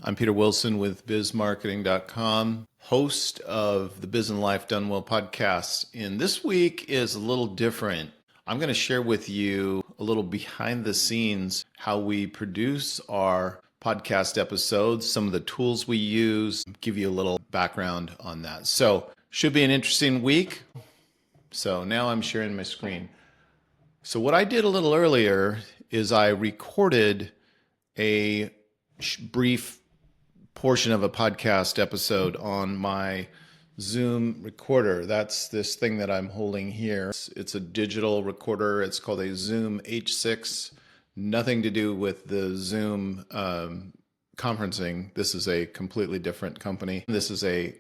I'm Peter Wilson with bizmarketing.com, host of the Biz and Life Done Well podcast. And this week is a little different. I'm going to share with you a little behind the scenes how we produce our podcast episodes, some of the tools we use, give you a little background on that. So, should be an interesting week. So now I'm sharing my screen. So what I did a little earlier is I recorded a brief portion of a podcast episode on my Zoom recorder. That's this thing that I'm holding here. It's a digital recorder. It's called a Zoom H6. Nothing to do with the Zoom conferencing. This is a completely different company. This is a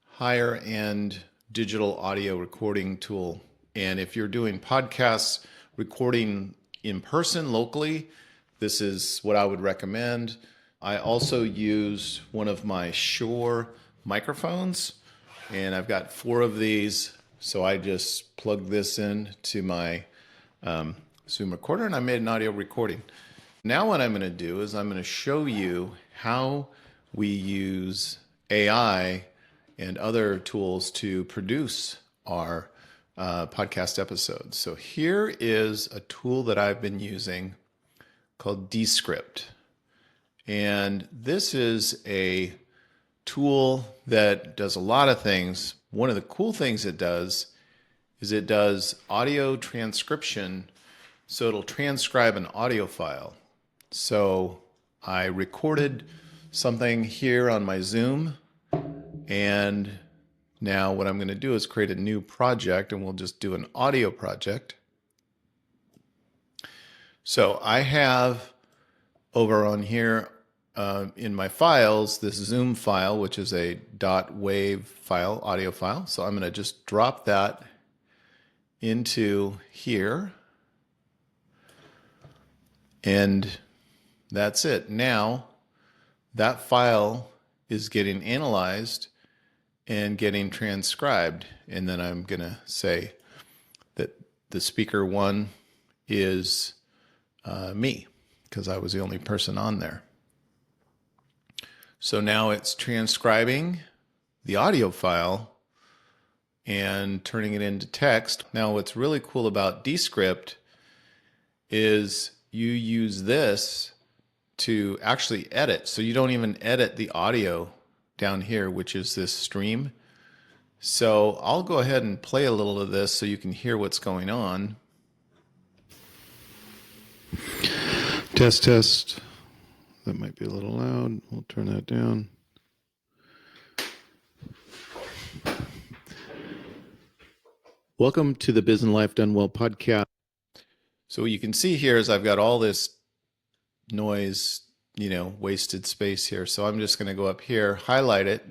higher end digital audio recording tool. And if you're doing podcasts, recording in person locally, this is what I would recommend. I also use one of my Shure microphones, and I've got 4 of these. So I just plug this in to my Zoom recorder, and I made an audio recording. Now what I'm going to do is I'm going to show you how we use AI and other tools to produce our podcast episodes. So here is a tool that I've been using called Descript. And this is a tool that does a lot of things. One of the cool things it does is it does audio transcription. So it'll transcribe an audio file. So I recorded something here on my Zoom, and now what I'm going to do is create a new project, and we'll just do an audio project. So I have over on here in my files this Zoom file, which is a .wav file, audio file. So I'm going to just drop that into here. And that's it. Now that file is getting analyzed and getting transcribed. And then I'm going to say that the speaker 1 is me, because I was the only person on there. So now it's transcribing the audio file and turning it into text. Now what's really cool about Descript is you use this to actually edit. So you don't even edit the audio down here, which is this stream. So I'll go ahead and play a little of this so you can hear what's going on. Test, test. That might be a little loud. We'll turn that down. Welcome to the Biz and Life Done Well podcast. So what you can see here is I've got all this noise, wasted space here. So I'm just going to go up here, highlight it,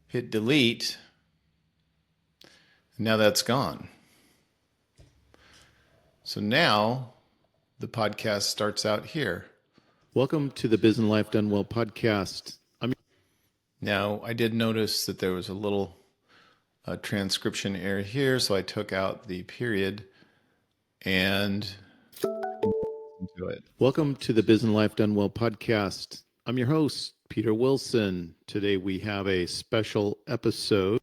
hit delete. And now that's gone. So now the podcast starts out here. Welcome to the Biz and Life Done Well podcast. Now, I did notice that there was a little transcription error here, so I took out the period and into it. Welcome to the Biz and Life Done Well podcast. I'm your host, Peter Wilson. Today we have a special episode.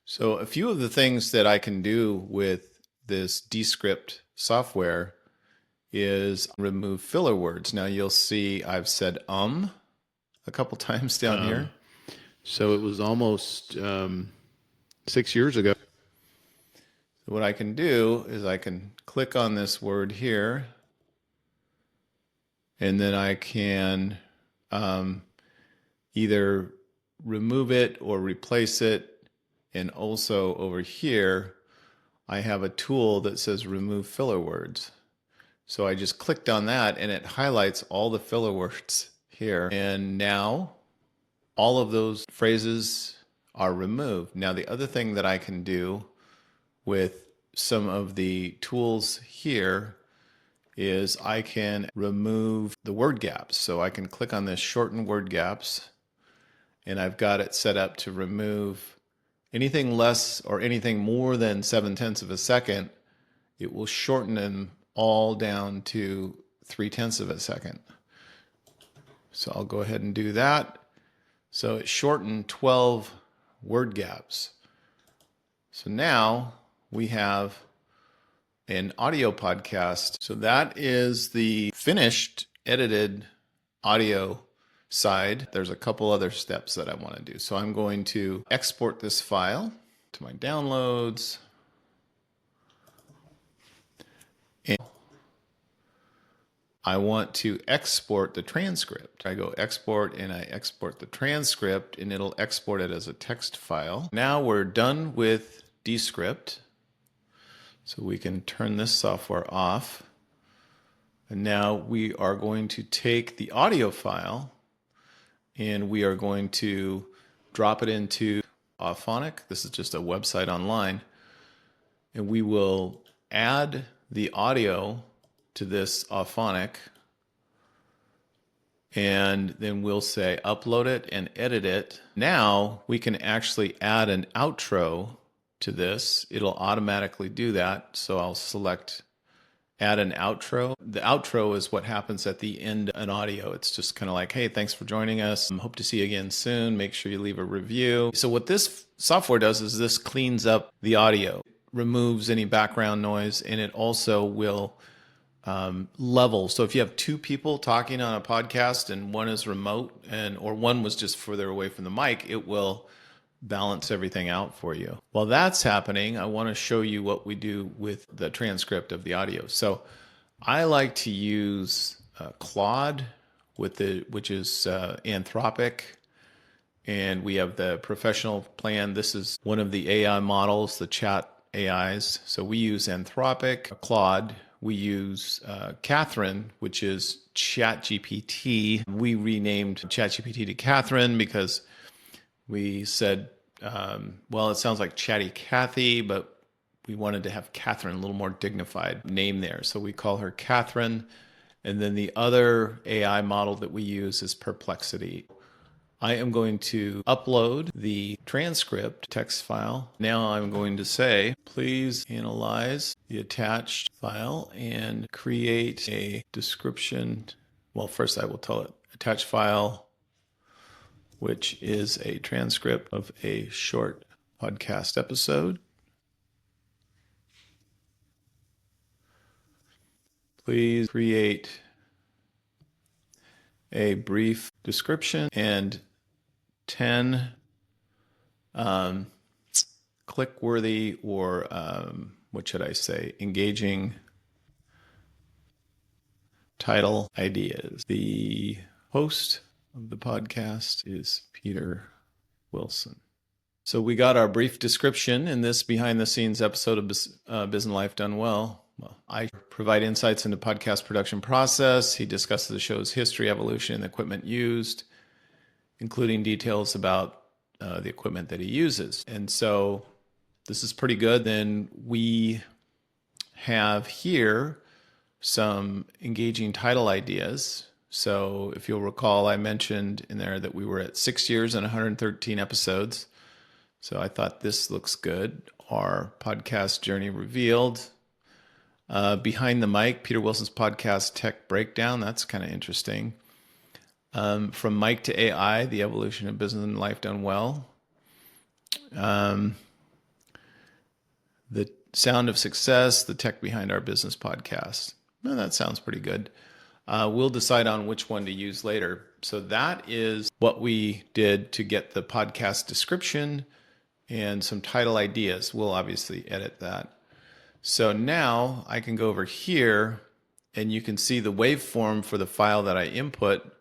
So a few of the things that I can do with this Descript software is remove filler words. Now you'll see I've said a couple times down here. So it was almost 6 years ago. So what I can do is I can click on this word here, and then I can either remove it or replace it. And also over here, I have a tool that says remove filler words. So I just clicked on that and it highlights all the filler words here. And now all of those phrases are removed. Now the other thing that I can do with some of the tools here is I can remove the word gaps. So I can click on this shorten word gaps, and I've got it set up to remove anything less or anything more than 0.7 of a second. It will shorten them all down to 0.3 of a second. So I'll go ahead and do that. So it shortened 12 word gaps. So now we have an audio podcast. So that is the finished edited audio side. There's a couple other steps that I want to do. So I'm going to export this file to my downloads. And I want to export the transcript. I go export and I export the transcript and it'll export it as a text file. Now we're done with Descript. So we can turn this software off. And now we are going to take the audio file and we are going to drop it into Auphonic. This is just a website online. And we will add the audio to this Auphonic. And then we'll say upload it and edit it. Now we can actually add an outro to this. It'll automatically do that. So I'll select add an outro. The outro is what happens at the end of an audio. It's just kind of like, hey, thanks for joining us. Hope to see you again soon. Make sure you leave a review. So what this software does is this cleans up the audio, removes any background noise, and it also will level. So if you have two people talking on a podcast and one is remote or one was just further away from the mic, it will balance everything out for you. While that's happening, I want to show you what we do with the transcript of the audio. So I like to use Claude which is Anthropic, and we have the professional plan. This is one of the AI models, the chat AIs. So we use Anthropic, Claude. We use Catherine, which is ChatGPT. We renamed ChatGPT to Catherine because we said, well, it sounds like Chatty Cathy, but we wanted to have Catherine, a little more dignified name there. So we call her Catherine. And then the other AI model that we use is Perplexity. I am going to upload the transcript text file. Now I'm going to say, please analyze the attached file and create a description. Well, first I will tell it attached file, which is a transcript of a short podcast episode. Please create a brief description and 10 click-worthy or what should I say, engaging title ideas. The host of the podcast is Peter Wilson. So we got our brief description in this behind-the-scenes episode of Business Life Done Well. I provide insights into podcast production process. He discusses the show's history, evolution, and the equipment used, including details about the equipment that he uses. And so this is pretty good. Then we have here some engaging title ideas. So if you'll recall, I mentioned in there that we were at 6 years and 113 episodes. So I thought this looks good. Our podcast journey revealed. Behind the mic, Peter Wilson's podcast Tech Breakdown. That's kind of interesting. From mic to AI, the evolution of business and life done well. The sound of success, the tech behind our business podcast. Well, that sounds pretty good. We'll decide on which one to use later. So that is what we did to get the podcast description and some title ideas. We'll obviously edit that. So now I can go over here and you can see the waveform for the file that I input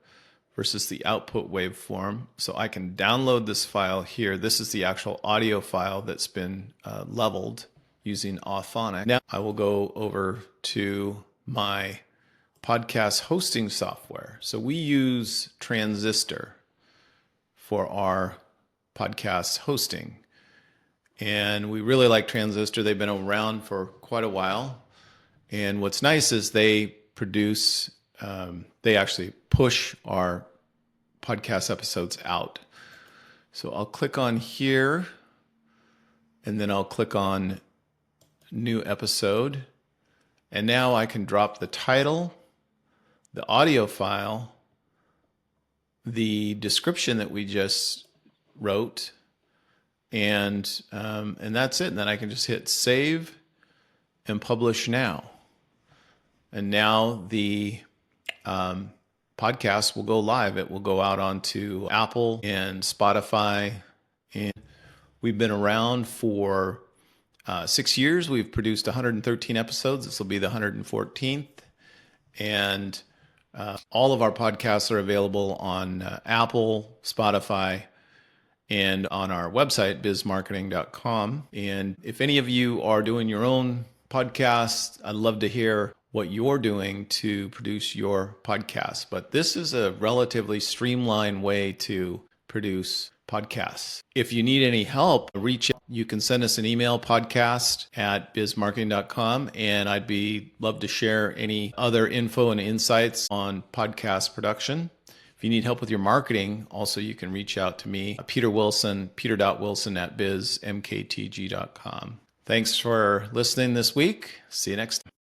versus the output waveform. So I can download this file here. This is the actual audio file that's been leveled using Auphonic. Now I will go over to my podcast hosting software. So we use Transistor for our podcast hosting. And we really like Transistor. They've been around for quite a while. And what's nice is they produce, they actually push our podcast episodes out. So I'll click on here, and then I'll click on new episode. And now I can drop the title, the audio file, the description that we just wrote, and that's it. And then I can just hit save and publish now. And now the podcast will go live. It will go out onto Apple and Spotify. And we've been around for 6 years. We've produced 113 episodes. This will be the 114th. And all of our podcasts are available on Apple, Spotify, and on our website, bizmarketing.com. And if any of you are doing your own podcast, I'd love to hear what you're doing to produce your podcast. But this is a relatively streamlined way to produce podcasts. If you need any help, reach out. You can send us an email, podcast@bizmarketing.com, and I'd love to share any other info and insights on podcast production. If you need help with your marketing, also you can reach out to me, Peter Wilson, peter.wilson@bizmktg.com. Thanks for listening this week. See you next time.